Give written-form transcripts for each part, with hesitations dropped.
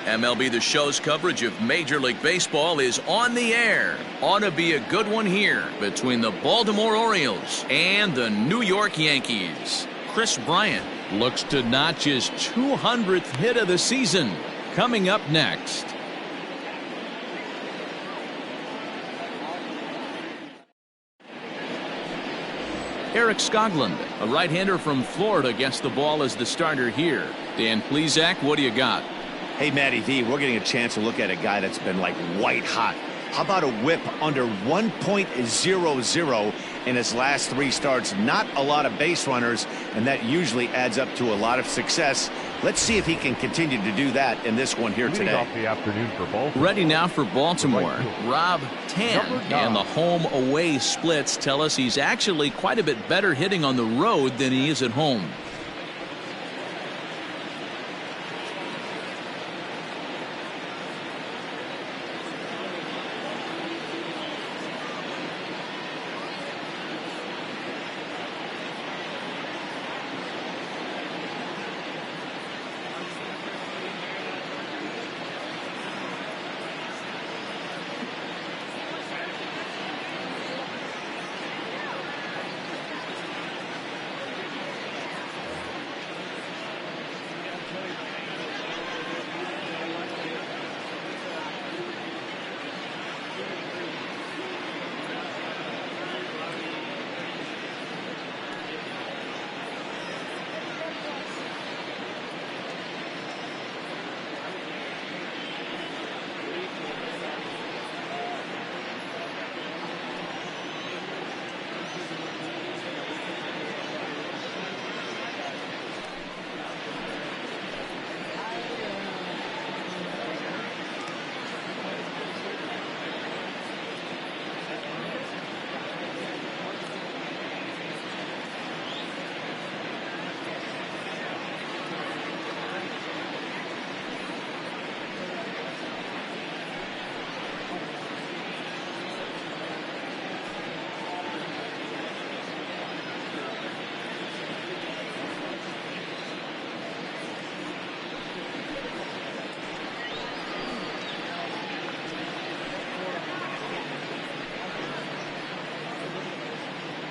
MLB The Show's coverage of Major League Baseball is on the air. Ought to be a good one here between the Baltimore Orioles and the New York Yankees. Chris Bryant looks to notch his 200th hit of the season. Coming up next. Eric Skoglund, a right-hander from Florida, gets the ball as the starter here. Dan Plesac, what do you got? Hey, Matty V, we're getting a chance to look at a guy that's been like white hot. How about a whip under 1.00 in his last 3 starts? Not a lot of base runners, and that usually adds up to a lot of success. Let's see if he can continue to do that in this one here today. Off the afternoon for Baltimore. Ready now for Baltimore. Rob Tan, and the home-away splits tell us he's actually quite a bit better hitting on the road than he is at home.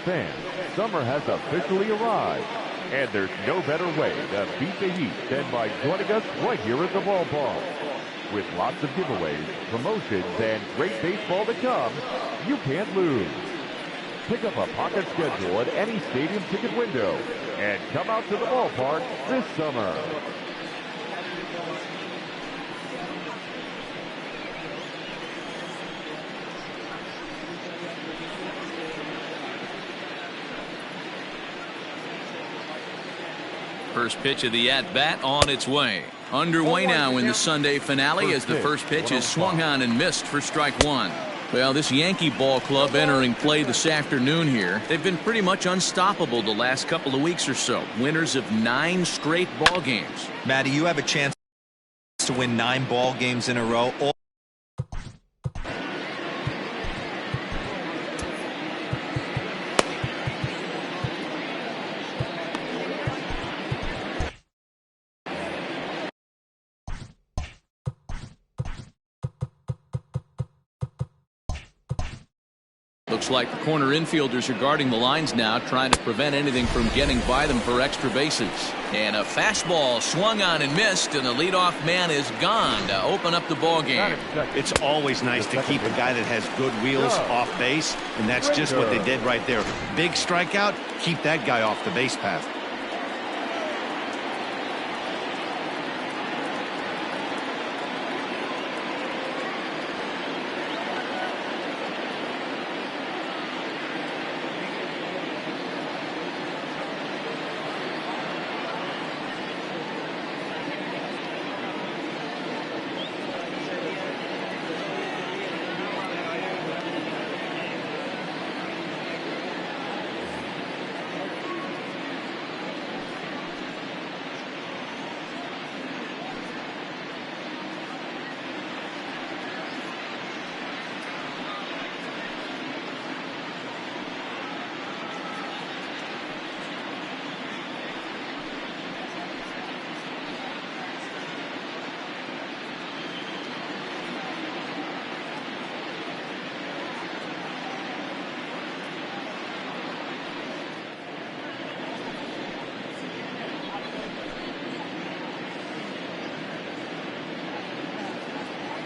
Fans, summer has officially arrived, and there's no better way to beat the heat than by joining us right here at the ballpark. With lots of giveaways, promotions, and great baseball to come, you can't lose. Pick up a pocket schedule at any stadium ticket window and come out to the ballpark this summer. First pitch of the at-bat on its way. Underway now in the Sunday finale as the first pitch is swung on and missed for strike 1. Well, this Yankee ball club entering play this afternoon here. They've been pretty much unstoppable the last couple of weeks or so. Winners of 9 straight ball games. Matty, you have a chance to win 9 ball games in a row. Looks like the corner infielders are guarding the lines now, trying to prevent anything from getting by them for extra bases. And a fastball swung on and missed, and the leadoff man is gone to open up the ball game. It's always nice to keep a guy that has good wheels off base, and that's just what they did right there. Big strikeout, keep that guy off the base path.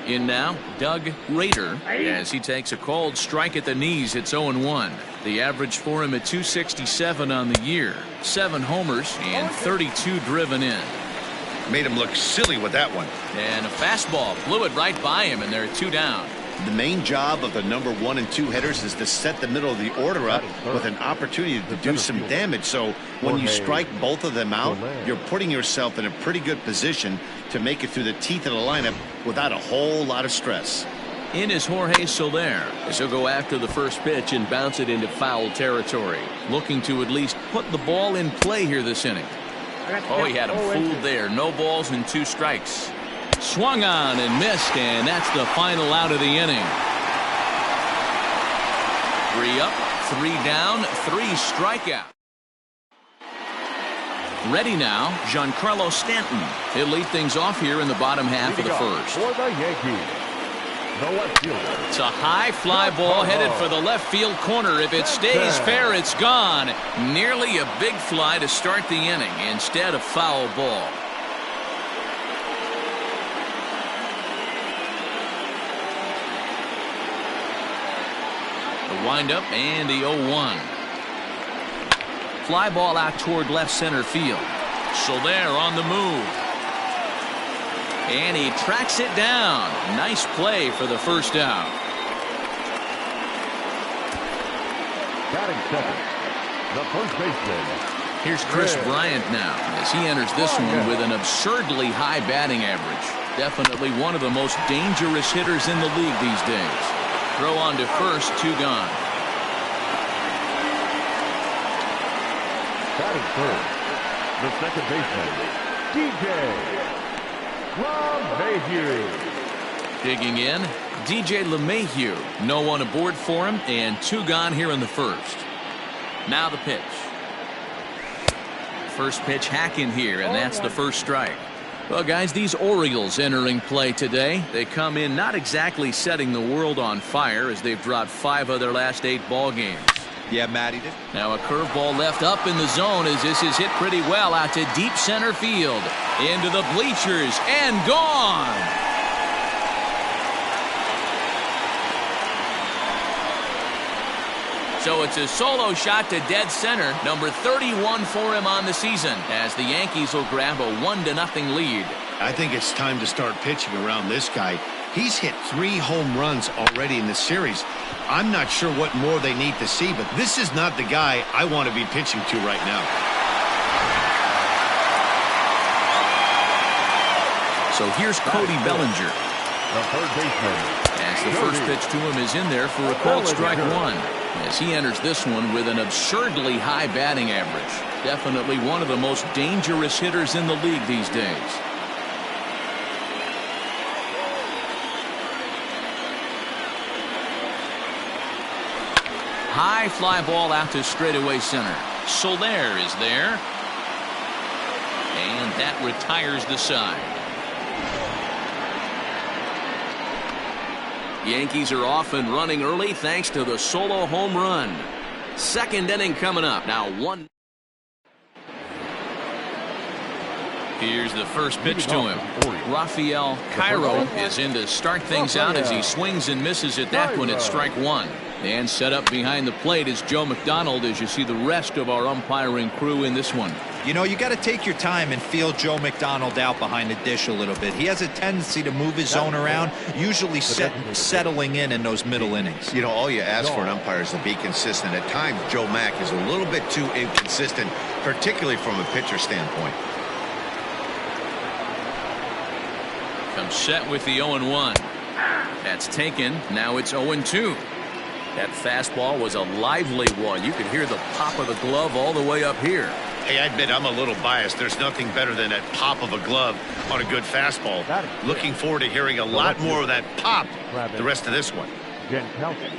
In now, Doug Rader, as he takes a called strike at the knees. It's 0-1. The average for him at 267 on the year. 7 homers and 32 driven in. Made him look silly with that one. And a fastball blew it right by him, and there are 2 down. The main job of the number 1 and 2 hitters is to set the middle of the order up with an opportunity to do some damage. So when you strike both of them out, you're putting yourself in a pretty good position to make it through the teeth of the lineup without a whole lot of stress. In is Jorge Soler, as he'll go after the first pitch and bounce it into foul territory. Looking to at least put the ball in play here this inning. Oh, he had him fooled there. No balls and 2 strikes. Swung on and missed, and that's the final out of the inning. 3 up, 3 down, 3 strikeouts. Ready now, Giancarlo Stanton. He'll lead things off here in the bottom half of the first. For the Yankees, the left fielder. It's a high fly ball headed for the left field corner. If it stays fair, it's gone. Nearly a big fly to start the inning. Instead, a foul ball. The windup and the 0-1. Fly ball out toward left center field. Soler on the move. And he tracks it down. Nice play for the first out. Batting second, the first baseman. Here's Chris Bryant now as he enters this one with an absurdly high batting average. Definitely one of the most dangerous hitters in the league these days. Throw on to first, 2 gone. Batting third, the second baseman, DJ LeMahieu. Digging in, DJ LeMahieu. No one aboard for him, and 2 gone here in the first. Now the pitch. First pitch hacking here, and that's the first strike. Well, guys, these Orioles entering play today. They come in not exactly setting the world on fire as they've dropped 5 of their last 8 ball games. Yeah, Matty. Now a curveball left up in the zone as this is hit pretty well out to deep center field. Into the bleachers and gone. So it's a solo shot to dead center. Number 31 for him on the season as the Yankees will grab a 1-0 lead. I think it's time to start pitching around this guy. He's hit 3 home runs already in the series. I'm not sure what more they need to see, but this is not the guy I want to be pitching to right now. So here's Cody Bellinger. The third baseman. As the first pitch to him is in there for a called strike 1. As he enters this one with an absurdly high batting average. Definitely one of the most dangerous hitters in the league these days. High fly ball out to straightaway center. Soler is there. And that retires the side. Yankees are off and running early thanks to the solo home run. Second inning coming up. Now 1. Here's the first pitch to him. Rafael Cairo is in to start things out as he swings and misses at that one at strike 1. And set up behind the plate is Joe McDonald as you see the rest of our umpiring crew in this one. You know, you got to take your time and feel Joe McDonald out behind the dish a little bit. He has a tendency to move his zone around, usually settling in those middle innings. You know, all you ask for an umpire is to be consistent. At times, Joe Mack is a little bit too inconsistent, particularly from a pitcher standpoint. Comes set with the 0-1. That's taken. Now it's 0-2. That fastball was a lively one. You could hear the pop of the glove all the way up here. Hey, I admit I'm a little biased. There's nothing better than that pop of a glove on a good fastball. Looking forward to hearing a lot more of that pop the rest of this one. Jankowski.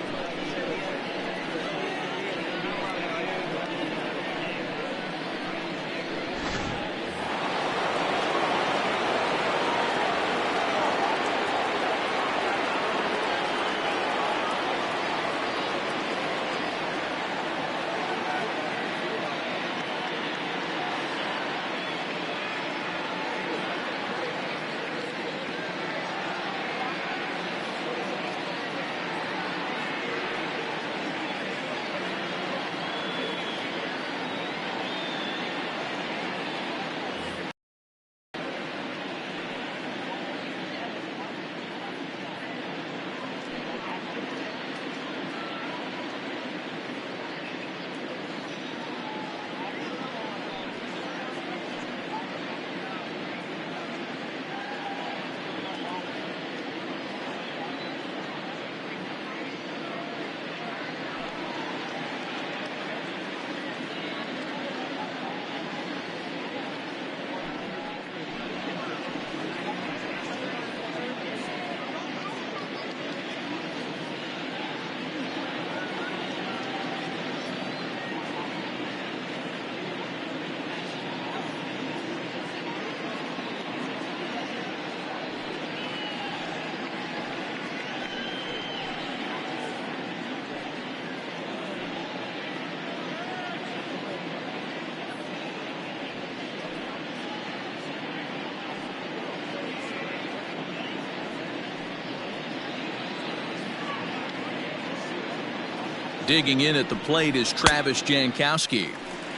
Digging in at the plate is Travis Jankowski.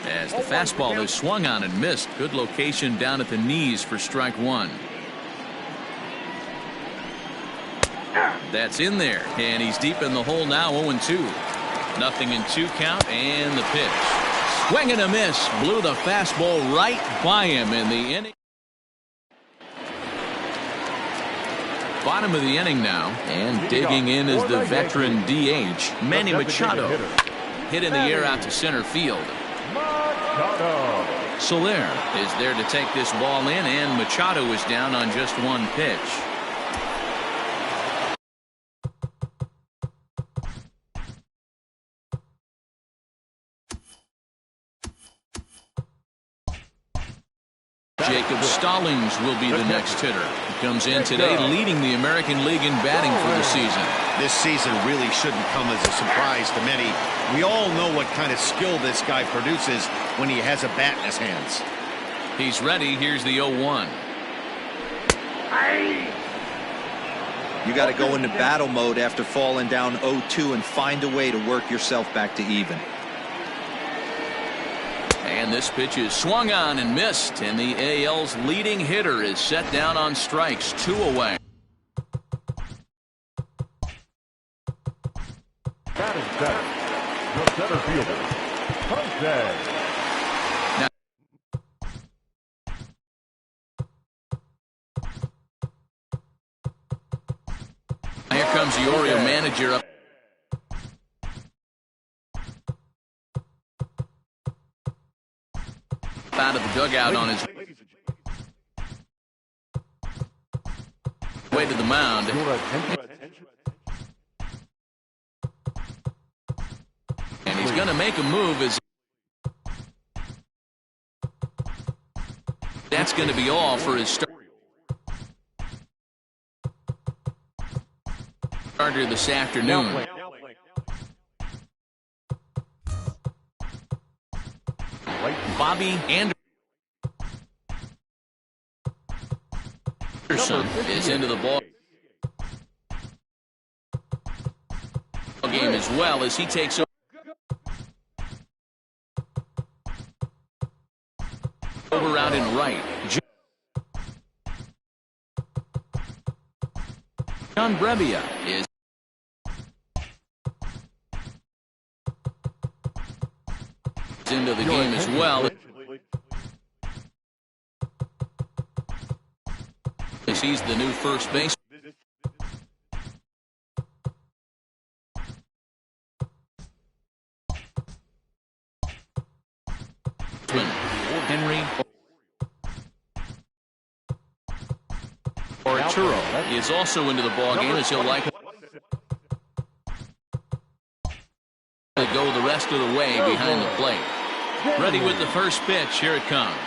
As the fastball is swung on and missed. Good location down at the knees for strike one. That's in there, and he's deep in the hole now. 0-2. 0-2 count, and the pitch. Swing and a miss. Blew the fastball right by him in the inning. Bottom of the inning now, and digging in is the veteran DH, Manny Machado. Hit in the air out to center field. Soler is there to take this ball in, and Machado is down on just one pitch. Jacob Stallings will be the next hitter. He comes in today leading the American League in batting for the season. This season really shouldn't come as a surprise to many. We all know what kind of skill this guy produces when he has a bat in his hands. He's ready. Here's the 0-1. You got to go into battle mode after falling down 0-2 and find a way to work yourself back to even. And this pitch is swung on and missed, and the AL's leading hitter is set down on strikes, 2 away. That is better. The center fielder, Jose. Now here comes the Oriole manager up. Out of the dugout on his way to the mound. And he's going to make a move. As that's going to be all for his starter this afternoon. Bobby Anderson is into the ball game as well as he takes over out in right. John Brebbia is into the game as well. He's the new first base. Henry Arturo is also into the ball game as he'll likely go the rest of the way behind the plate. Ready with the first pitch. Here it comes.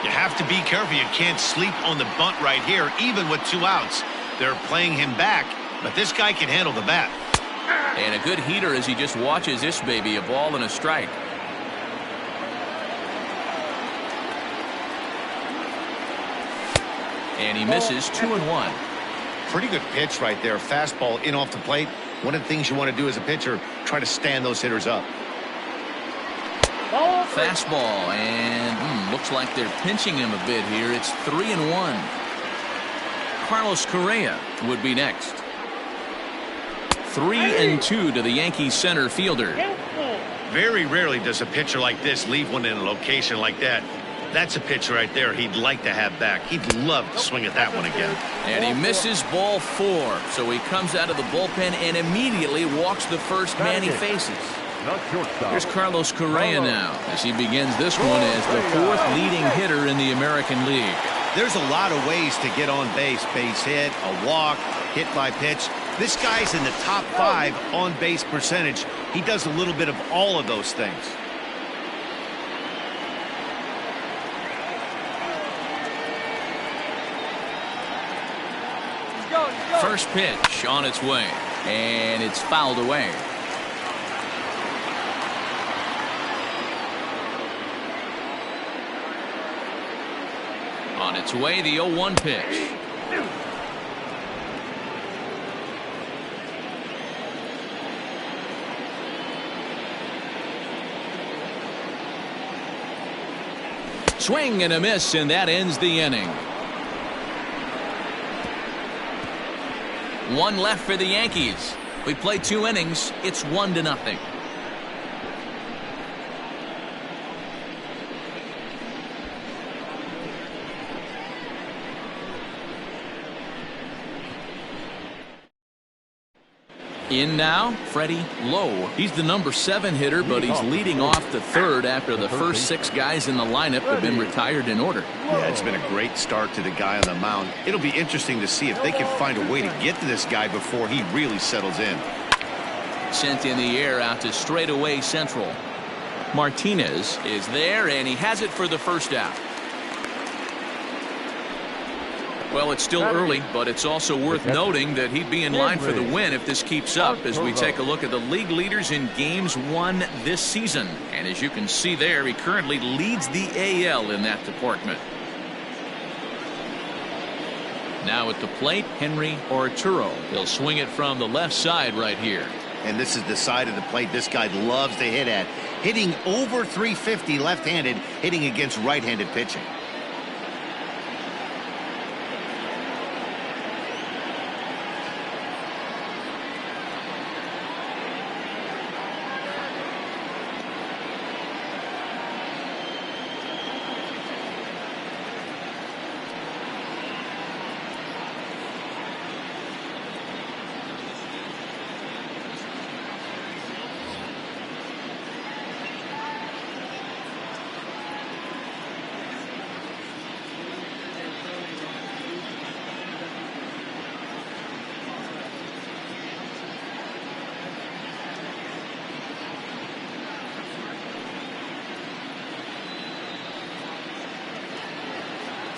You have to be careful. You can't sleep on the bunt right here, even with 2 outs. They're playing him back, but this guy can handle the bat. And a good heater as he just watches this baby, a ball and a strike. And he misses 2-1. Pretty good pitch right there. Fastball in off the plate. One of the things you want to do as a pitcher, try to stand those hitters up. Fastball, and looks like they're pinching him a bit here. It's 3-1. Carlos Correa would be next. 3-2 to the Yankees center fielder. Very rarely does a pitcher like this leave one in a location like that. That's a pitch right there he'd like to have back. He'd love to swing at that one again. And he misses ball 4. So he comes out of the bullpen and immediately walks the first man he faces. Here's Carlos Correa now as he begins this one as the 4th leading hitter in the American League. There's a lot of ways to get on base. Base hit, a walk, hit by pitch. This guy's in the top 5 on base percentage. He does a little bit of all of those things. First pitch on its way, and it's fouled away. On its way, the 0-1 pitch. Swing and a miss, and that ends the inning. One left for the Yankees. We played 2 innings. It's 1-0. In now, Freddie Lowe. He's the number 7 hitter, but he's leading off the 3rd after the first 6 guys in the lineup have been retired in order. Yeah, it's been a great start to the guy on the mound. It'll be interesting to see if they can find a way to get to this guy before he really settles in. Sent in the air out to straightaway central. Martinez is there, and he has it for the first out. Well, it's still early, but it's also worth noting that he'd be in line for the win if this keeps up as we take a look at the league leaders in games won this season. And as you can see there, he currently leads the AL in that department. Now at the plate, Henry Arturo. He'll swing it from the left side right here. And this is the side of the plate this guy loves to hit at. Hitting over 350 left-handed, hitting against right-handed pitching.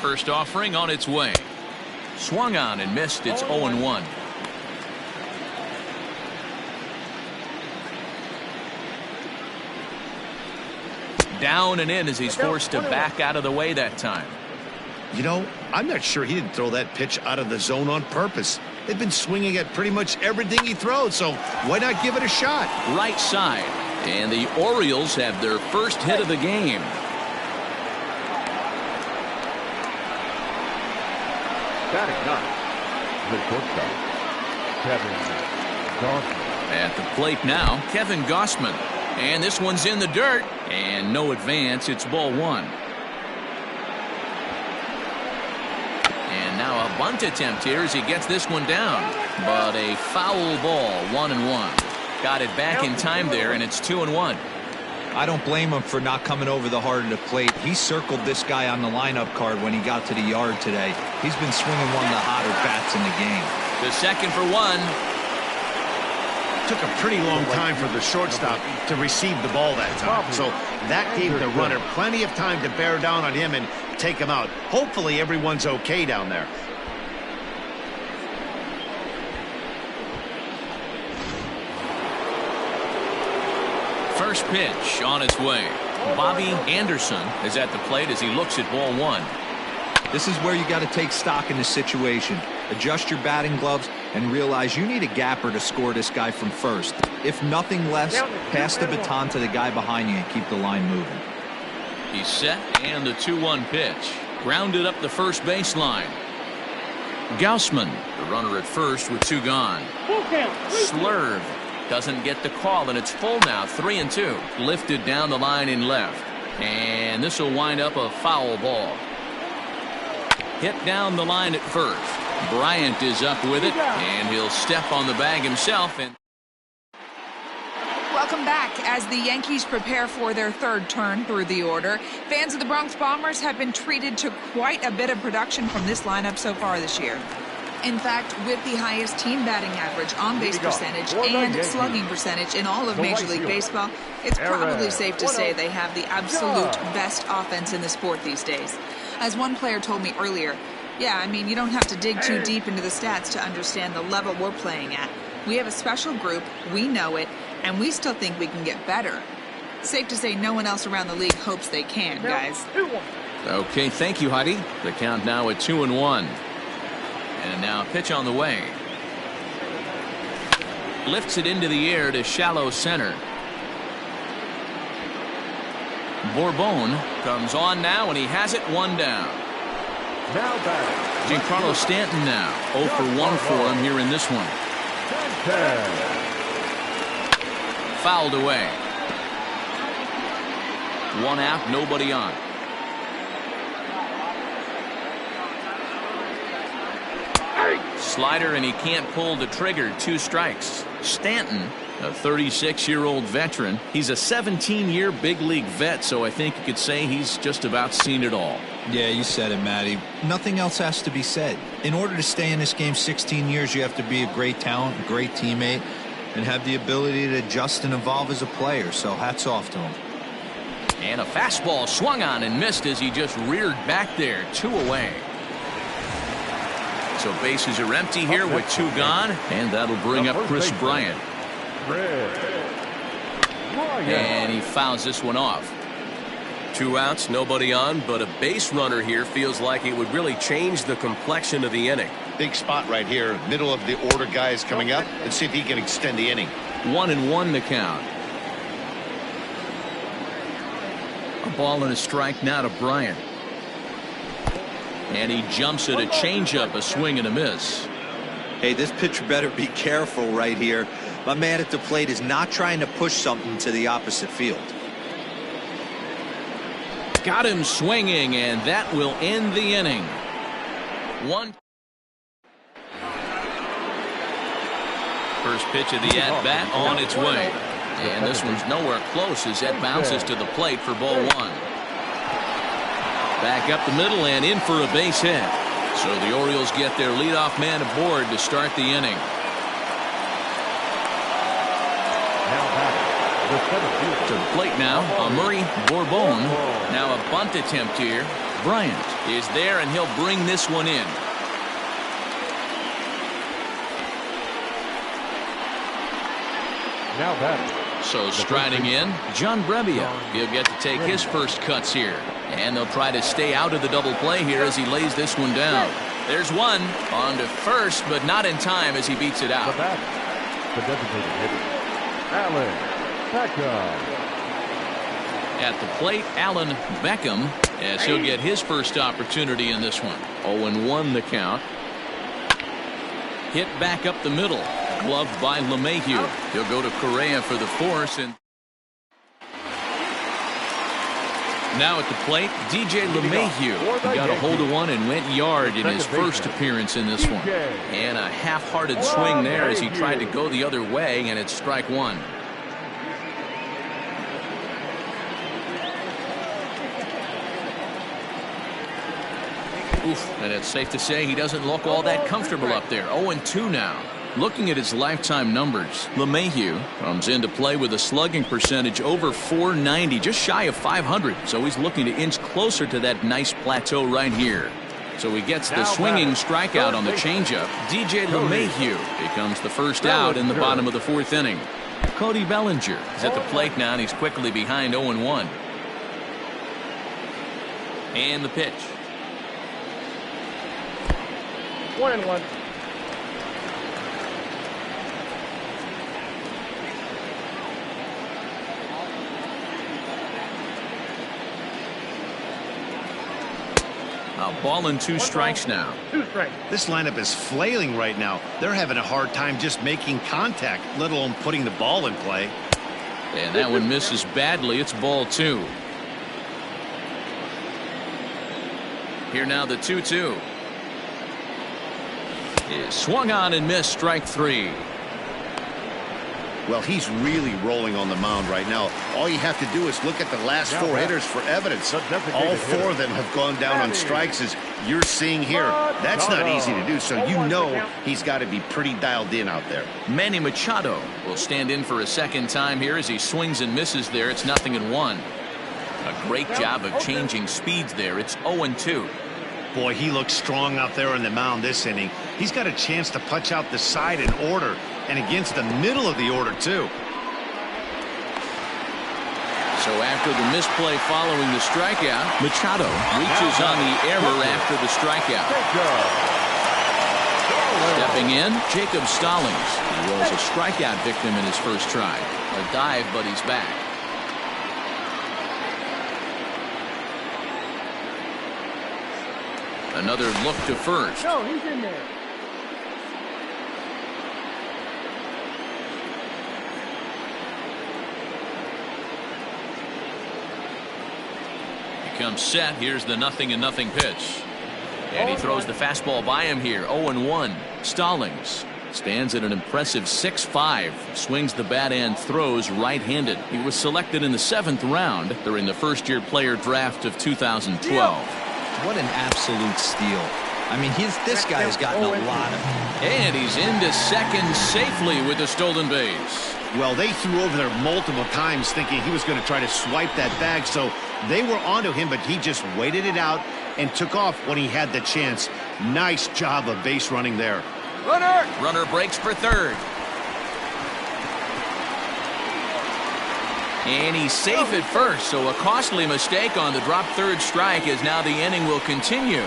First offering on its way. Swung on and missed. It's 0-1. Down and in as he's forced to back out of the way that time. You know, I'm not sure he didn't throw that pitch out of the zone on purpose. They've been swinging at pretty much everything he throws, so why not give it a shot? Right side. And the Orioles have their first hit of the game. Batting ninth, the shortstop, Kevin Gossman. At the plate now, Kevin Gossman. And this one's in the dirt. And no advance. It's ball 1. And now a bunt attempt here as he gets this one down. But a foul ball, 1-1. Got it back in time there, and it's 2-1. I don't blame him for not coming over the heart of the plate. He circled this guy on the lineup card when he got to the yard today. He's been swinging one of the hotter bats in the game. The second for 1. Took a pretty long time for the shortstop to receive the ball that time. So that gave the runner plenty of time to bear down on him and take him out. Hopefully everyone's okay down there. First pitch on its way. Bobby Anderson is at the plate as he looks at ball 1. This is where you got to take stock in the situation. Adjust your batting gloves and realize you need a gapper to score this guy from first. If nothing less, pass the baton to the guy behind you and keep the line moving. He's set, and the 2-1 pitch. Grounded up the first baseline. Gossman, the runner at first with 2 gone. Slurve doesn't get the call, and it's full now, 3-2. Lifted down the line in left. And this will wind up a foul ball. Hit down the line at first. Bryant is up with it, and he'll step on the bag himself. And welcome back. As the Yankees prepare for their 3rd turn through the order, fans of the Bronx Bombers have been treated to quite a bit of production from this lineup so far this year. In fact, with the highest team batting average, on-base percentage, and slugging percentage in all of Major League Baseball, it's probably safe to say they have the absolute best offense in the sport these days. As one player told me earlier, yeah, I mean, you don't have to dig too deep into the stats to understand the level we're playing at. We have a special group, we know it, and we still think we can get better. Safe to say no one else around the league hopes they can, guys. okay, thank you, Heidi. The count now at 2-1. And now a pitch on the way. Lifts it into the air to shallow center. Bourbon comes on now, and he has it 1 down. Now batting, Giancarlo Stanton now 0 for 1 for him here in this one. Fouled away. 1 out, nobody on. Slider, and he can't pull the trigger. 2 strikes. Stanton, a 36-year-old veteran. He's a 17-year big league vet, so I think you could say he's just about seen it all. Yeah, you said it, Matty. Nothing else has to be said. In order to stay in this game 16 years, you have to be a great talent, a great teammate, and have the ability to adjust and evolve as a player, so hats off to him. And a fastball swung on and missed as he just reared back there. 2 away. So bases are empty here with 2 gone, and that'll bring up Chris Bryant. And he fouls this one off. 2 outs, nobody on, but a base runner here feels like it would really change the complexion of the inning. Big spot right here. Middle of the order guys coming up. Let's see if he can extend the inning. 1-1 the count. A ball and a strike now to Bryant. And he jumps at a changeup, a swing and a miss. Hey, this pitcher better be careful right here. My man at the plate is not trying to push something to the opposite field. Got him swinging, and that will end the inning. 1. First pitch of the at-bat on its way. And this one's nowhere close as that bounces to the plate for ball 1. Back up the middle and in for a base hit. So the Orioles get their leadoff man aboard to start the inning. To the plate now, Murray Bourbon. Now a bunt attempt here. Bryant is there, and he'll bring this one in. now batting. So striding in, John Brebbia. He'll get to take his first cuts here. And they'll try to stay out of the double play here as he lays this one down. There's one on to first, but not in time as he beats it out. The designated hitter, Alan Beckham. At the plate, Alan Beckham, as he'll get his first opportunity in this one. 0-1 the count. Hit back up the middle. Gloved by LeMahieu. He'll go to Correa for the force. And now at the plate, DJ LeMahieu got a hold of one and went yard in his first appearance in this one. And a half-hearted swing there as he tried to go the other way, and it's strike one. Oof, and it's safe to say he doesn't look all that comfortable up there. 0-2 now. Looking at his lifetime numbers, LeMahieu comes into play with a slugging percentage over .490, just shy of .500. So he's looking to inch closer to that nice plateau right here. So he gets the swinging strikeout on the changeup. DJ LeMahieu becomes the first out in the bottom of the fourth inning. Cody Bellinger is at the plate now, and he's quickly behind 0-1. And the pitch. 1-1. A ball and 2 strikes now. 2 strikes. This lineup is flailing right now. They're having a hard time just making contact, let alone putting the ball in play. And that one misses badly. It's ball 2. Here now the 2-2. Is swung on and missed, strike 3. Well, he's really rolling on the mound right now. All you have to do is look at the last 4 hitters for evidence. All 4 of them have gone down on strikes, as you're seeing here. That's not easy to do, so you know he's got to be pretty dialed in out there. Manny Machado will stand in for a second time here as he swings and misses there. It's 0-1. A great job of changing speeds there. It's 0-2. Boy, he looks strong out there on the mound this inning. He's got a chance to punch out the side in order, and against the middle of the order, too. So after the misplay following the strikeout, Machado reaches on the error after the strikeout. Stepping in, Jacob Stallings. He was a strikeout victim in his first try. A dive, but he's back. Another look to first. No, he's in there. He comes set. Here's the 0-0 pitch. And he throws the fastball by him here. 0-1. Stallings stands at an impressive 6'5". Swings the bat and throws right-handed. He was selected in the 7th round during the first-year player draft of 2012. What an absolute steal. I mean, this guy has gotten a lot of them. And he's into second safely with the stolen base. Well, they threw over there multiple times thinking he was going to try to swipe that bag, so they were onto him, but he just waited it out and took off when he had the chance. Nice job of base running there. Runner breaks for third. And he's safe at first, so a costly mistake on the drop third strike as now the inning will continue.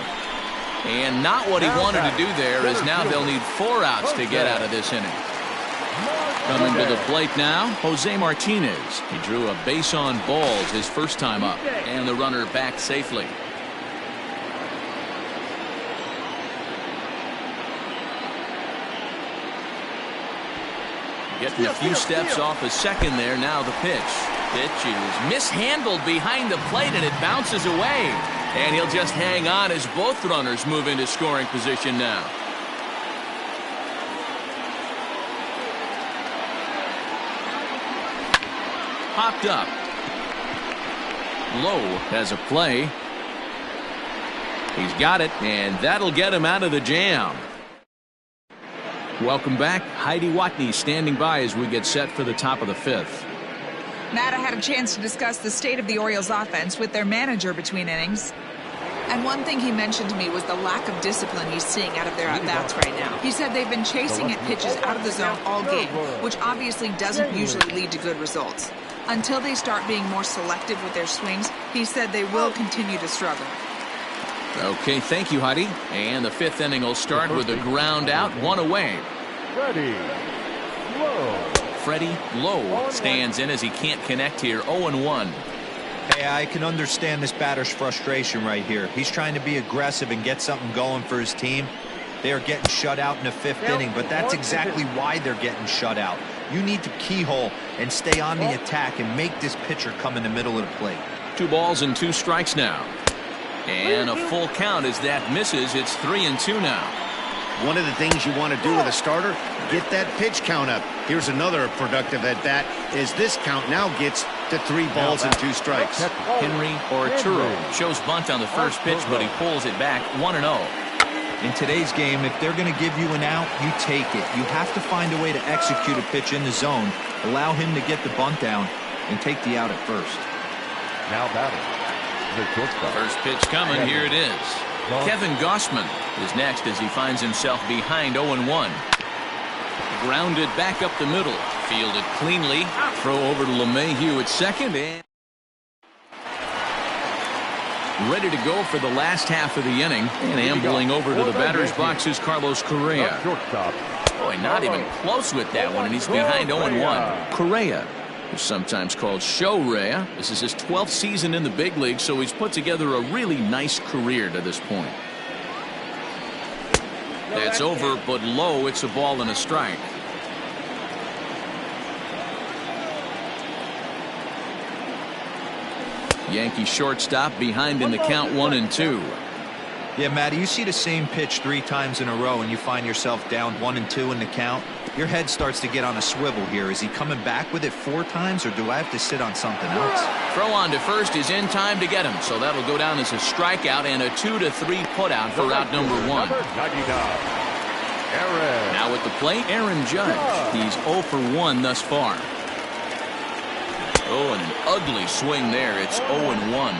And not what he wanted to do there, as now they'll need 4 outs to get out of this inning. Coming to the plate now, Jose Martinez. He drew a base on balls his first time up, and the runner back safely. Getting a few steps off a second there. Now the pitch. Pitch is mishandled behind the plate, and it bounces away. And he'll just hang on as both runners move into scoring position now. Popped up. Low has a play. He's got it, and that'll get him out of the jam. Welcome back. Heidi Watney standing by as we get set for the top of the 5th. Matt, I had a chance to discuss the state of the Orioles offense with their manager between innings. And one thing he mentioned to me was the lack of discipline he's seeing out of their at-bats right now. He said they've been chasing at pitches out of the zone all game, which obviously doesn't usually lead to good results. Until they start being more selective with their swings, he said they will continue to struggle. Okay, thank you, Heidi. And the 5th inning will start with a ground out, 1 away. Freddie Lowe stands in as he can't connect here. 0-1. Hey, I can understand this batter's frustration right here. He's trying to be aggressive and get something going for his team. They are getting shut out in the 5th inning, but that's exactly why they're getting shut out. You need to keyhole and stay on the attack and make this pitcher come in the middle of the plate. 2 balls and 2 strikes now. And a full count as that misses. It's 3-2 now. One of the things you want to do with a starter, get that pitch count up. Here's another productive at bat as this count now gets to 3 balls and 2 strikes. Henry Arturo shows bunt on the first pitch, but he pulls it back 1-0. In today's game, if they're going to give you an out, you take it. You have to find a way to execute a pitch in the zone, allow him to get the bunt down, and take the out at first. Now batting. First pitch coming. Here it is. Kevin Gossman is next as he finds himself behind 0-1. Grounded back up the middle. Fielded cleanly. Throw over to LeMahieu at second. And ready to go for the last half of the inning. And ambling over to the batter's box is Carlos Correa. Boy, not even close with that one, and he's behind 0-1. Correa, who's sometimes called Show-Rea. This is his 12th season in the big league, so he's put together a really nice career to this point. That's over, but low. It's a ball and a strike. Yankee shortstop behind in the count 1-2. Yeah, Matty, you see the same pitch 3 times in a row and you find yourself down 1-2 in the count. Your head starts to get on a swivel here. Is he coming back with it 4 times, or do I have to sit on something else? Throw on to first is in time to get him, so that'll go down as a strikeout and a 2-3 putout for out number 1. Now at the plate, Aaron Judge. He's 0 for 1 thus far. Oh, and an ugly swing there. It's 0-1.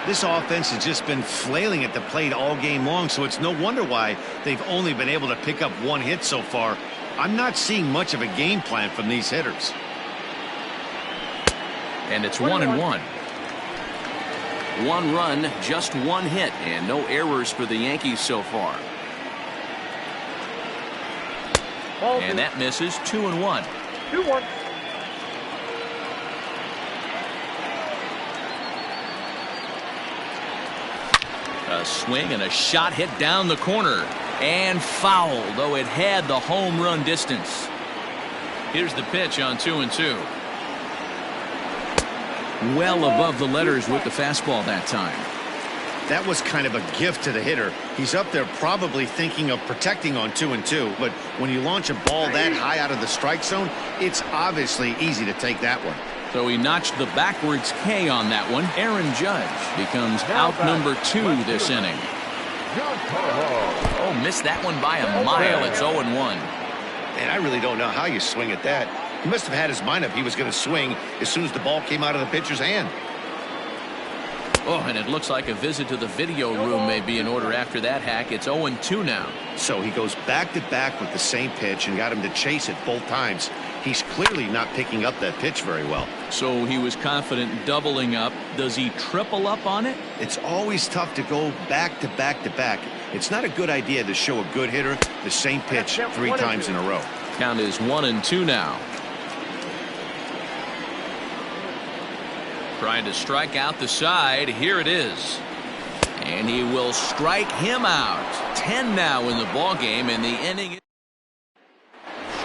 This offense has just been flailing at the plate all game long, so it's no wonder why they've only been able to pick up 1 hit so far. I'm not seeing much of a game plan from these hitters. And it's 1-1. 1 run, just 1 hit, and no errors for the Yankees so far. And that misses. 2-1. 2-1. A swing and a shot hit down the corner. And fouled, though it had the home run distance. Here's the pitch on 2-2. Well above the letters with the fastball that time. That was kind of a gift to the hitter. He's up there probably thinking of protecting on 2-2, but when you launch a ball that high out of the strike zone, it's obviously easy to take that one. So he notched the backwards K on that one. Aaron Judge becomes out number 2 this inning. Oh, missed that one by a mile. It's 0-1. And I really don't know how you swing at that. He must have had his mind up he was going to swing as soon as the ball came out of the pitcher's hand. Oh, and it looks like a visit to the video room may be in order after that hack. It's 0-2 now. So he goes back-to-back with the same pitch and got him to chase it both times. He's clearly not picking up that pitch very well. So he was confident doubling up. Does he triple up on it? It's always tough to go back-to-back-to-back. It's not a good idea to show a good hitter the same pitch 3 times in a row. Count is 1-2 now. Trying to strike out the side. Here it is. And he will strike him out. 10 now in the ball game, and the inning.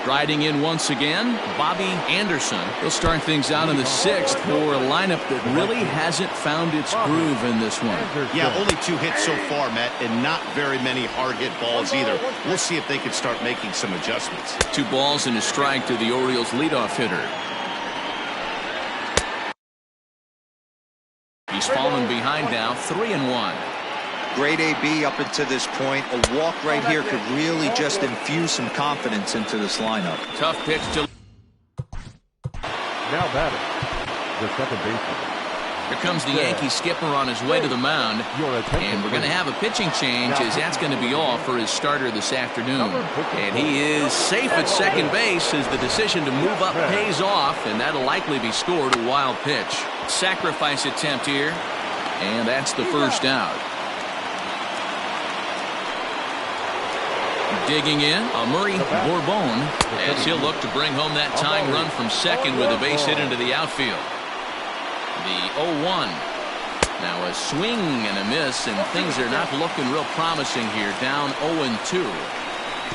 Striding in once again, Bobby Anderson. He'll start things out in the 6th for a lineup that really hasn't found its groove in this one. Yeah, only 2 hits so far, Matt, and not very many hard-hit balls either. We'll see if they can start making some adjustments. 2 balls and a strike to the Orioles leadoff hitter. He's fallen behind now, 3-1. Great AB up until this point. A walk right here could really just infuse some confidence into this lineup. Tough pitch to. Now batting, the second baseman. Here comes the Yankee skipper on his way to the mound. And we're going to have a pitching change, as that's going to be all for his starter this afternoon. And he is safe at second base as the decision to move up pays off, and that'll likely be scored a wild pitch. Sacrifice attempt here, and that's the first out. Digging in, Murray Bourbon, as he'll look to bring home that tying run from second with a base hit into the outfield. The 0-1. Now a swing and a miss, and things are not looking real promising here. Down 0-2.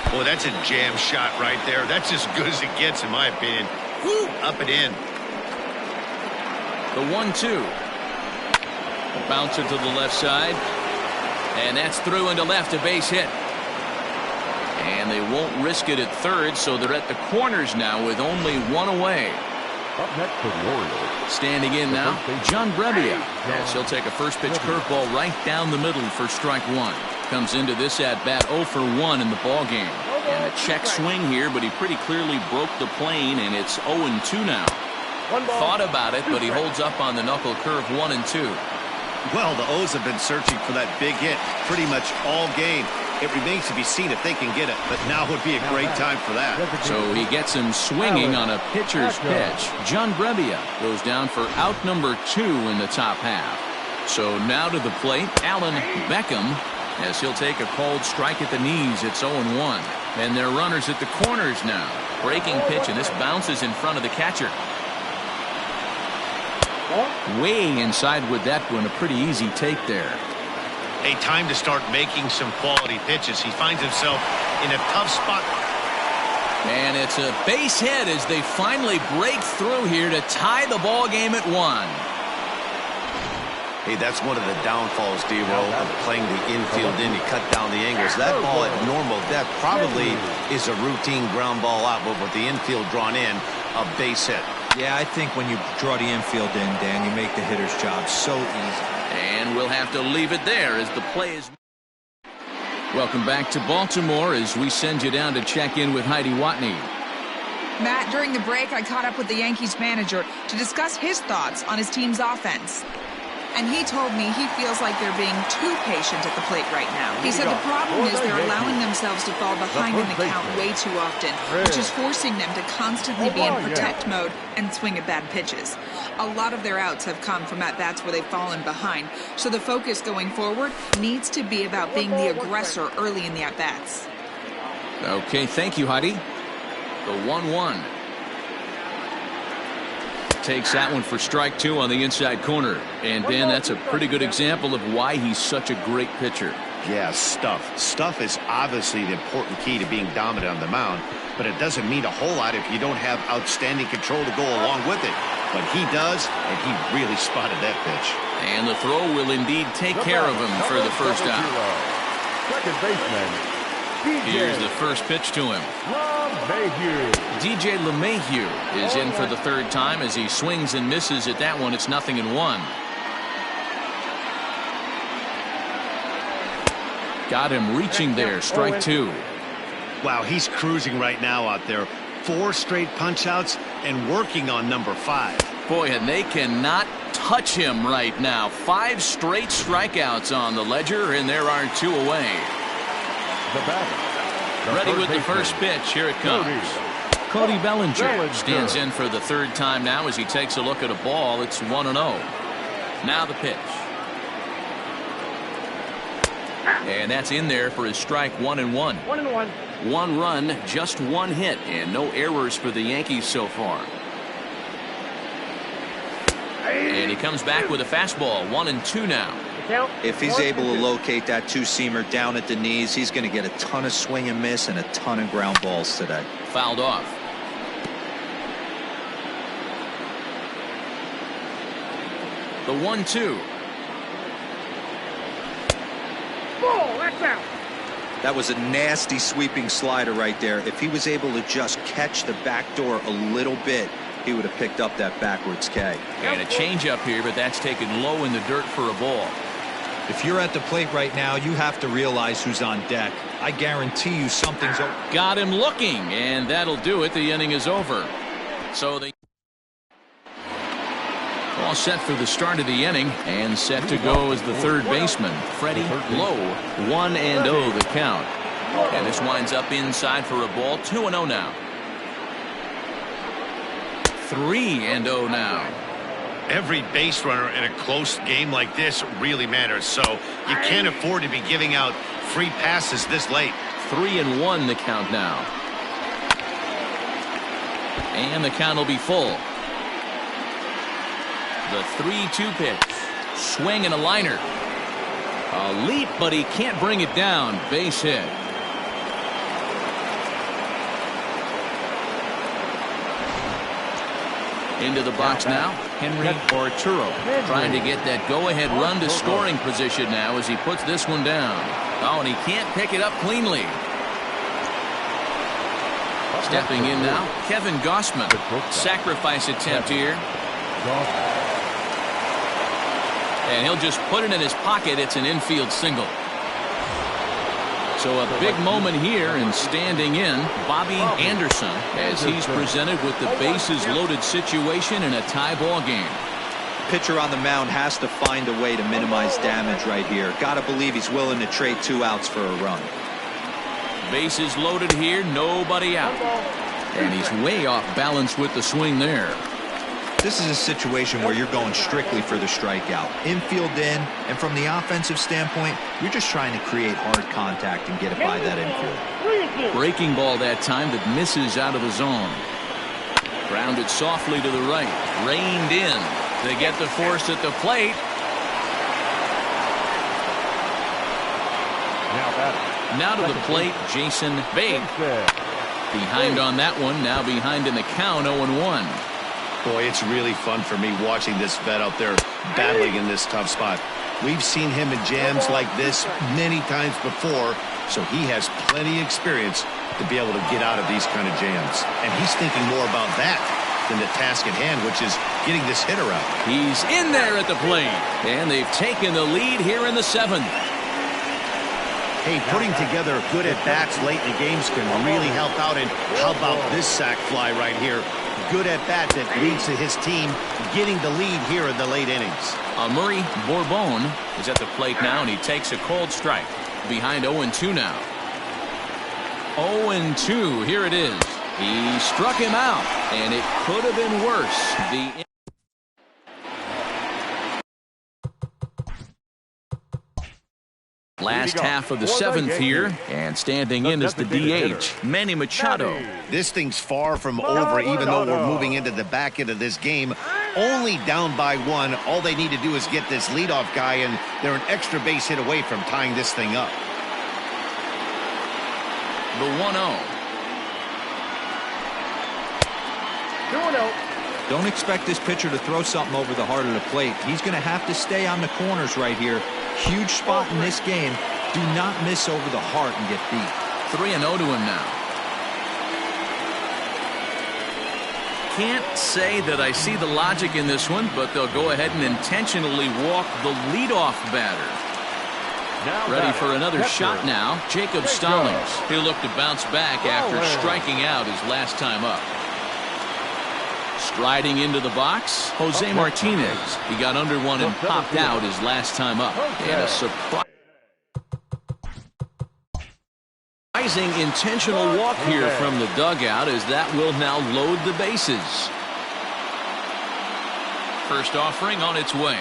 Boy, that's a jam shot right there. That's as good as it gets, in my opinion. Woo, up and in. The 1-2. A bouncer to the left side, and that's through into left, a base hit. And they won't risk it at third, so they're at the corners now with only 1 away. Up next for the Orioles. Standing in now, John Brebbia. Yes, he'll take a first pitch curveball right down the middle for strike 1. Comes into this at bat 0 for 1 in the ball game. And a check swing here, but he pretty clearly broke the plane, and it's 0-2 now. Thought about it, but he holds up on the knuckle curve 1-2. Well, the O's have been searching for that big hit pretty much all game. It remains to be seen if they can get it, but now would be a great time for that. So he gets him swinging on a pitcher's pitch. John Brebbia goes down for out number 2 in the top half. So now to the plate, Alan Beckham, as he'll take a called strike at the knees. It's 0-1. And they're runners at the corners now. Breaking pitch, and this bounces in front of the catcher. Way inside with that one, a pretty easy take there. A time to start making some quality pitches. He finds himself in a tough spot. And it's a base hit as they finally break through here to tie the ball game at 1. Hey, that's one of the downfalls, D-Roll, of playing the infield in. You cut down the angles. That ball at normal depth probably is a routine ground ball out, but with the infield drawn in, a base hit. Yeah, I think when you draw the infield in, Dan, you make the hitter's job so easy. And we'll have to leave it there as the play is. Welcome back to Baltimore as we send you down to check in with Heidi Watney. Matt, during the break, I caught up with the Yankees manager to discuss his thoughts on his team's offense. And he told me he feels like they're being too patient at the plate right now. He said the problem is they're allowing themselves to fall behind in the count way too often, which is forcing them to constantly be in protect mode and swing at bad pitches. A lot of their outs have come from at-bats where they've fallen behind, so the focus going forward needs to be about being the aggressor early in the at-bats. Okay, thank you, Heidi. The 1-1. Takes that one for strike 2 on the inside corner. And Dan, that's a pretty good example of why he's such a great pitcher. Yeah, stuff. Stuff is obviously the important key to being dominant on the mound, but it doesn't mean a whole lot if you don't have outstanding control to go along with it. But he does, and he really spotted that pitch. And the throw will indeed take care of him for the first out. Second baseman. Here's the first pitch to him. DJ LeMahieu is in for the third time as he swings and misses at that one. It's 0-1. Got him reaching there. Strike 2. Wow, he's cruising right now out there. 4 straight punch-outs and working on number 5. Boy, and they cannot touch him right now. 5 straight strikeouts on the ledger, and there are 2 away. The batter. Ready with the first pitch. Here it comes. Cody Bellinger stands in for the third time now as he takes a look at a ball. It's 1-0. Now the pitch. And that's in there for his strike 1-1. 1-1. 1 run, just 1 hit, and no errors for the Yankees so far. And he comes back with a fastball. 1-2 now. If he's able to locate that two-seamer down at the knees, he's going to get a ton of swing and miss and a ton of ground balls today. Fouled off. The 1-2. Ball, that's out. That was a nasty sweeping slider right there. If he was able to just catch the back door a little bit, he would have picked up that backwards K. And a changeup here, but that's taken low in the dirt for a ball. If you're at the plate right now, you have to realize who's on deck. I guarantee you something's... Got him looking, and that'll do it. The inning is over. So they all set for the start of the inning, and set to go as the third baseman, Freddie Lowe. 1-0 the count. And this winds up inside for a ball. 2-0 now. 3-0 now. Every base runner in a close game like this really matters, so you can't afford to be giving out free passes this late. 3-1 the count now. And the count will be full. The 3-2 pitch. Swing and a liner. A leap, but he can't bring it down. Base hit. Into the box now, Henry Arturo trying to get that go-ahead run to scoring position now as he puts this one down. Oh, and he can't pick it up cleanly. Stepping in now, Kevin Gossman. Sacrifice attempt here. And he'll just put it in his pocket. It's an infield single. So a big moment here, and standing in, Bobby Anderson, as he's presented with the bases loaded situation in a tie ball game. Pitcher on the mound has to find a way to minimize damage right here. Got to believe he's willing to trade 2 outs for a run. Bases loaded here, nobody out. And he's way off balance with the swing there. This is a situation where you're going strictly for the strikeout. Infield in, and from the offensive standpoint, you're just trying to create hard contact and get it by that infield. Breaking ball that time that misses out of the zone. Grounded softly to the right. Reined in. They get the force at the plate. Now to the plate, Jason Babe. Behind on that one, now behind in the count, 0-1. Boy, it's really fun for me watching this vet out there battling in this tough spot. We've seen him in jams like this many times before, so he has plenty of experience to be able to get out of these kind of jams. And he's thinking more about that than the task at hand, which is getting this hitter out. He's in there at the plate, and they've taken the lead here in the 7th. Hey, putting together good at-bats late in the games can really help out. And how about this sac fly right here? Good at-bat that leads to his team getting the lead here in the late innings. Murray Bourbon is at the plate now, and he takes a cold strike. Behind 0-2 now. 0-2, here it is. He struck him out, and it could have been worse. Last half of the seventh here, and standing in is the DH, Manny Machado. This thing's far from over, even though we're moving into the back end of this game. Only down by one. All they need to do is get this leadoff guy, and they're an extra base hit away from tying this thing up. The 1-0. 2-0. Don't expect this pitcher to throw something over the heart of the plate. He's going to have to stay on the corners right here. Huge spot in this game. Do not miss over the heart and get beat. 3-0 to him now. Can't say that I see the logic in this one, but they'll go ahead and intentionally walk the leadoff batter. Ready for another shot now. Jacob Stallings. He'll look to bounce back after striking out his last time up. Striding into the box, Jose Martinez. He got under one and popped out his last time up. And a surprising intentional walk here from the dugout, as that will now load the bases. First offering on its way.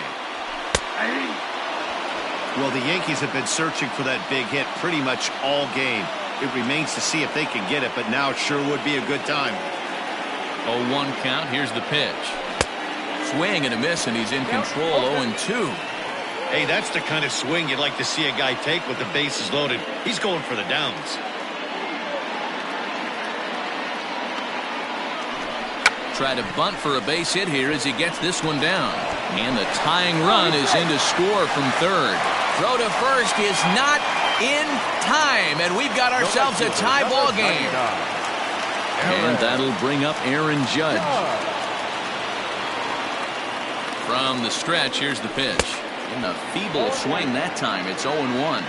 Well, the Yankees have been searching for that big hit pretty much all game. It remains to see if they can get it, but now it sure would be a good time. 0-1 count. Here's the pitch. Swing and a miss, and he's in control. 0-2. Hey, that's the kind of swing you'd like to see a guy take with the bases loaded. He's going for the downs. Try to bunt for a base hit here as he gets this one down. And the tying run is in to score from third. Throw to first is not in time, and we've got ourselves a tie ball game. And that'll bring up Aaron Judge. From the stretch, here's the pitch. In a feeble swing that time. It's 0-1.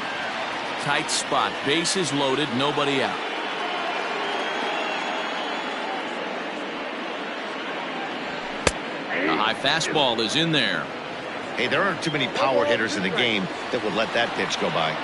Tight spot. Bases loaded. Nobody out. A high fastball is in there. Hey, there aren't too many power hitters in the game that would let that pitch go by.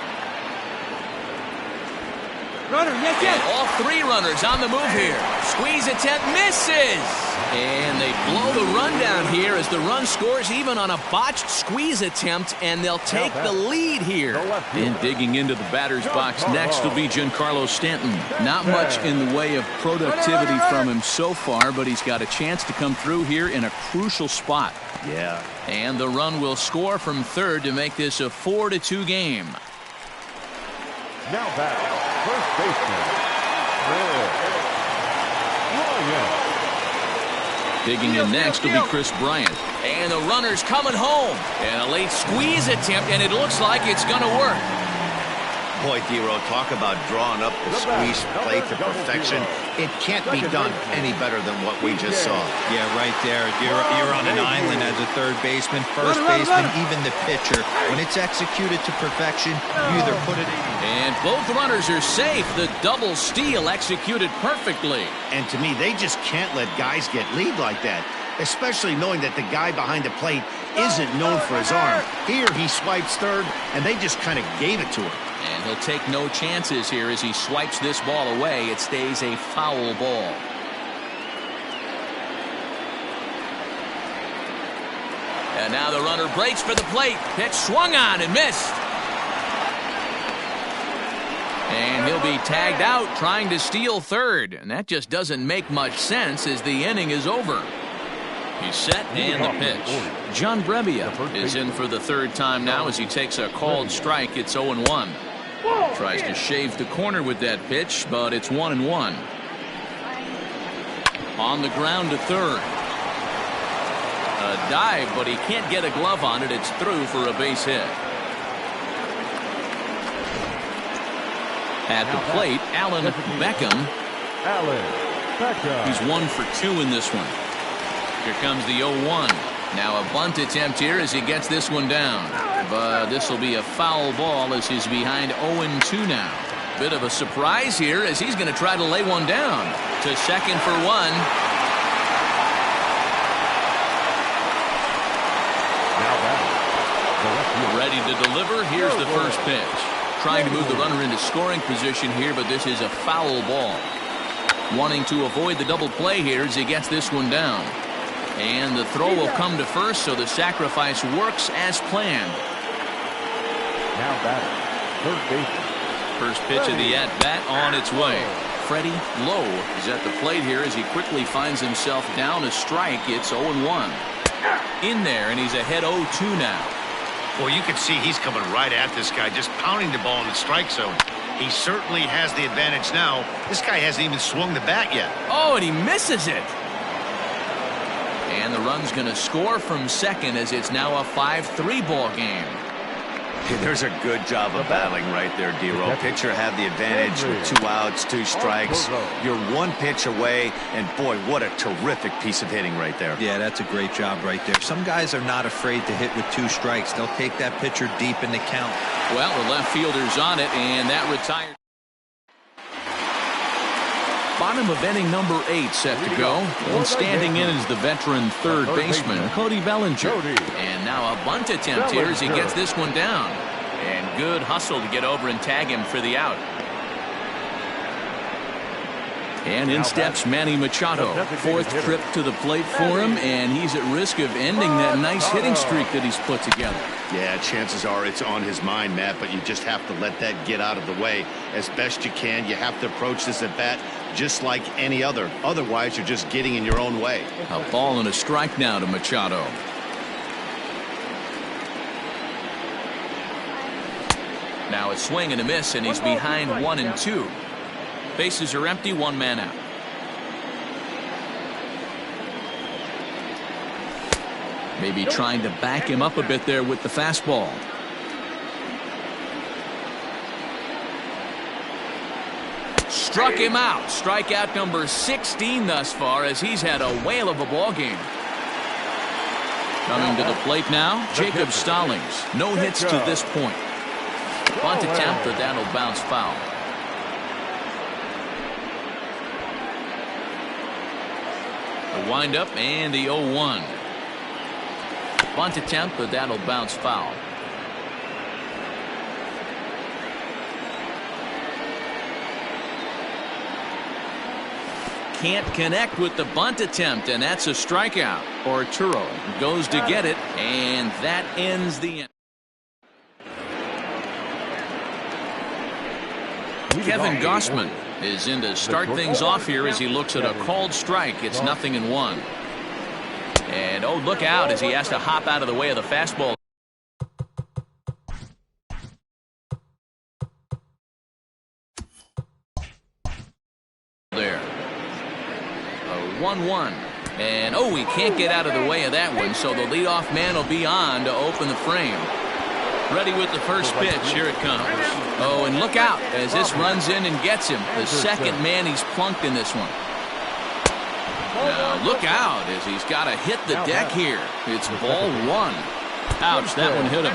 Runner, yes. All three runners on the move here. Squeeze attempt misses. And they blow the run down here as the run scores even on a botched squeeze attempt, and they'll take the lead here. And digging into the batter's box next will be Giancarlo Stanton. Not much in the way of productivity from him so far, but he's got a chance to come through here in a crucial spot. Yeah. And the run will score from third to make this a 4-2 game. Now back, first baseman, Bryant. Digging in next will be Chris Bryant. And the runner's coming home. And a late squeeze attempt, and it looks like it's going to work. Boy, D-Row, talk about drawing up the squeeze play to perfection. It can't be done any better than what we just saw. Yeah, right there. You're on an island as a third baseman, first baseman, even the pitcher. When it's executed to perfection, you either put it in. And both runners are safe. The double steal executed perfectly. And to me, they just can't let guys get lead like that, especially knowing that the guy behind the plate isn't known for his arm. Here, he swipes third, and they just kind of gave it to him. And he'll take no chances here as he swipes this ball away. It stays a foul ball. And now the runner breaks for the plate. Pitch swung on and missed. And he'll be tagged out trying to steal third. And that just doesn't make much sense as the inning is over. He's set and the pitch. John Brebbia is in for the third time now as he takes a called strike. It's 0-1. Tries to shave the corner with that pitch, but it's 1-1. On the ground to third. A dive, but he can't get a glove on it. It's through for a base hit. At the plate, Beckham. He's 1 for 2 in this one. Here comes the 0-1. Now a bunt attempt here as he gets this one down. But this will be a foul ball as he's behind 0-2 now. Bit of a surprise here as he's going to try to lay one down. To second for one. Ready to deliver. Here's the first pitch. Trying to move the runner into scoring position here, but this is a foul ball. Wanting to avoid the double play here as he gets this one down. And the throw will come to first, so the sacrifice works as planned. Now batter, third baseman. First pitch of the at-bat on its way. Freddie Lowe is at the plate here as he quickly finds himself down a strike. It's 0-1. In there, and he's ahead 0-2 now. Well, you can see he's coming right at this guy, just pounding the ball in the strike zone. He certainly has the advantage now. This guy hasn't even swung the bat yet. Oh, and he misses it. And the run's going to score from second as it's now a 5-3 ball game. Hey, there's a good job of battling right there, D-Roll. Pitcher had the advantage with 2 outs, 2 strikes. You're 1 pitch away, and boy, what a terrific piece of hitting right there. Yeah, that's a great job right there. Some guys are not afraid to hit with 2 strikes. They'll take that pitcher deep in the count. Well, the left fielder's on it, and that retired. Bottom of inning number 8 set to go. And standing in is the veteran third baseman, Cody Bellinger. And now a bunt attempt here as he gets this one down. And good hustle to get over and tag him for the out. And in steps Manny Machado. 4th trip to the plate for him, and he's at risk of ending that nice hitting streak that he's put together. Yeah, chances are it's on his mind, Matt, but you just have to let that get out of the way as best you can. You have to approach this at bat just like any other. Otherwise, you're just getting in your own way. A ball and a strike now to Machado. Now a swing and a miss, and he's behind 1-2. Bases are empty, 1 man out. Maybe trying to back him up a bit there with the fastball. Struck him out. Strikeout number 16 thus far as he's had a whale of a ball game. Coming to the plate now, Jacob Stallings. No hits to this point. Bunt attempt, but that'll bounce foul. The windup and the 0-1. Bunt attempt, but that'll bounce foul. Can't connect with the bunt attempt, and that's a strikeout. Arturo goes to get it, and that ends the inning. Kevin Gossman is in to start things off here as he looks at a called strike. It's 0-1. And oh, look out as he has to hop out of the way of the fastball. There. A 1-1. And oh, he can't get out of the way of that one, so the leadoff man will be on to open the frame. Ready with the first pitch. Here it comes. Oh, and look out as this runs in and gets him. The second man he's plunked in this one. Now look out as he's got to hit the deck here. It's ball 1. Ouch, that one hit him.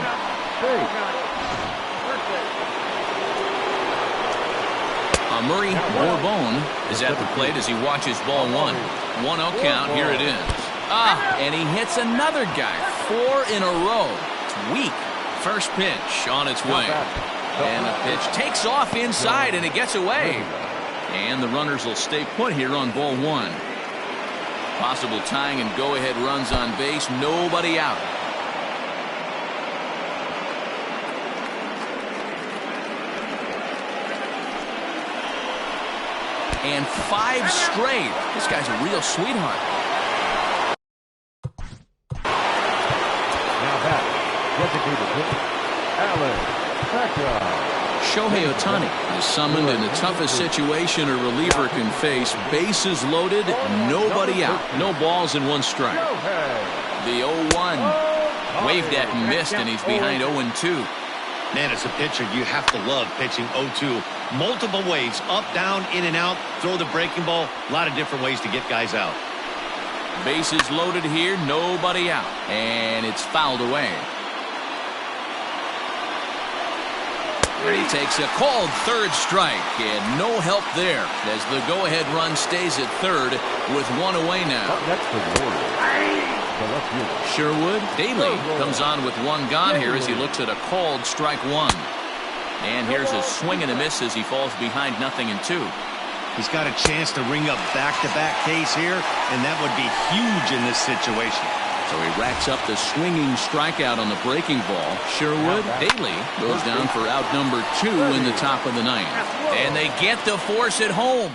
Murray Bourbon is at the plate as he watches ball 1. 1-0 count. Here it is. And he hits another guy. 4 in a row. It's weak. First pitch on its way. And the pitch takes off inside, and it gets away. And the runners will stay put here on ball 1. Possible tying and go-ahead runs on base. Nobody out. And 5 straight. This guy's a real sweetheart. Now back, designated hitter, Beckham. Shohei Ohtani is summoned in the toughest situation a reliever can face. Bases loaded, nobody out. No balls and 1 strike. The 0-1. Waved at and missed, and he's behind 0-2. Man, as a pitcher, you have to love pitching 0-2. Multiple ways, up, down, in and out, throw the breaking ball. A lot of different ways to get guys out. Bases loaded here, nobody out. And it's fouled away. And he takes a called third strike, and no help there as the go-ahead run stays at third with 1 away now. Up next for the Warriors, the left fielder. Sherwood Daly comes on with 1 gone here as he looks at a called strike 1. And here's a swing and a miss as he falls behind 0-2. He's got a chance to ring up back-to-back Ks here, and that would be huge in this situation. So he racks up the swinging strikeout on the breaking ball. Sherwood Haley goes down for out number 2 in the top of the 9th. And they get to force it home.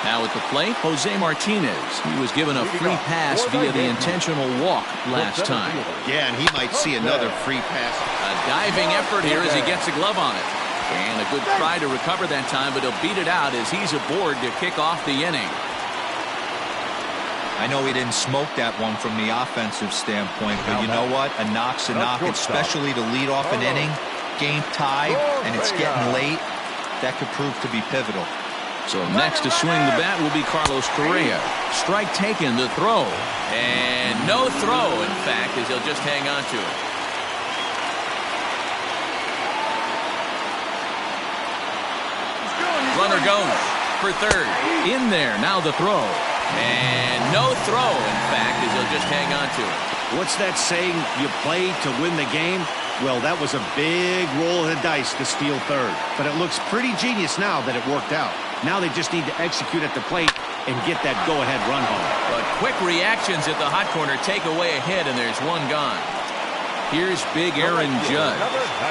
Now at the plate, Jose Martinez. He was given a free pass via the intentional walk last time. Yeah, and he might see another free pass. A diving effort here as he gets a glove on it. And a good try to recover that time, but he'll beat it out as he's aboard to kick off the inning. I know he didn't smoke that one from the offensive standpoint, but you know what? A knock's a knock, especially to lead off an inning. Game tied, and it's getting late. That could prove to be pivotal. So next to swing the bat will be Carlos Correa. Strike taken, the throw. And no throw, in fact, as he'll just hang on to it. Runner goes for third. In there, now the throw. And no throw, in fact, as he'll just hang on to it. What's that saying? You play to win the game? Well, that was a big roll of the dice to steal third. But it looks pretty genius now that it worked out. Now they just need to execute at the plate and get that go-ahead run home. But quick reactions at the hot corner take away a hit, and there's one gone. Here's big Aaron Judge.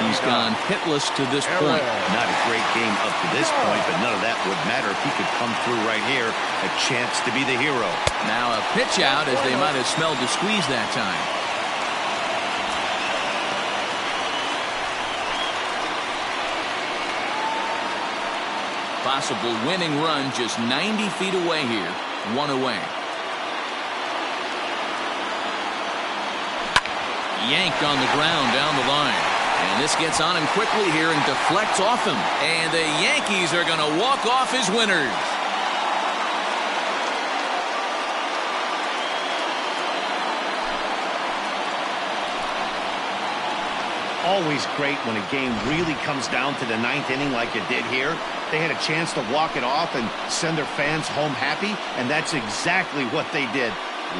He's gone hitless to this point. Not a great game up to this point, but none of that would matter if he could come through right here. A chance to be the hero. Now a pitch out as they might have smelled the squeeze that time. Possible winning run just 90 feet away here. 1 away. Yanked on the ground down the line. And this gets on him quickly here and deflects off him. And the Yankees are going to walk off as winners. Always great when a game really comes down to the 9th inning like it did here. They had a chance to walk it off and send their fans home happy, and that's exactly what they did.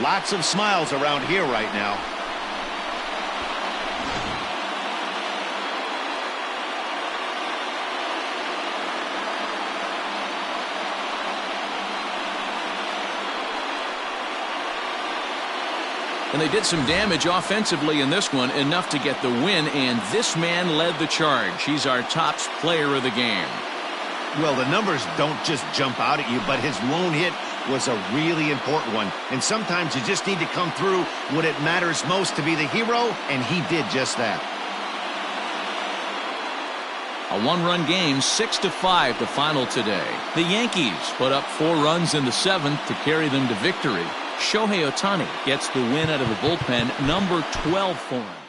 Lots of smiles around here right now. And they did some damage offensively in this one, enough to get the win, and this man led the charge. He's our top player of the game. Well, the numbers don't just jump out at you, but his lone hit was a really important one. And sometimes you just need to come through when it matters most to be the hero, and he did just that. A 1-run game, 6-5 the final today. The Yankees put up 4 runs in the 7th to carry them to victory. Shohei Ohtani gets the win out of the bullpen, number 12 for him.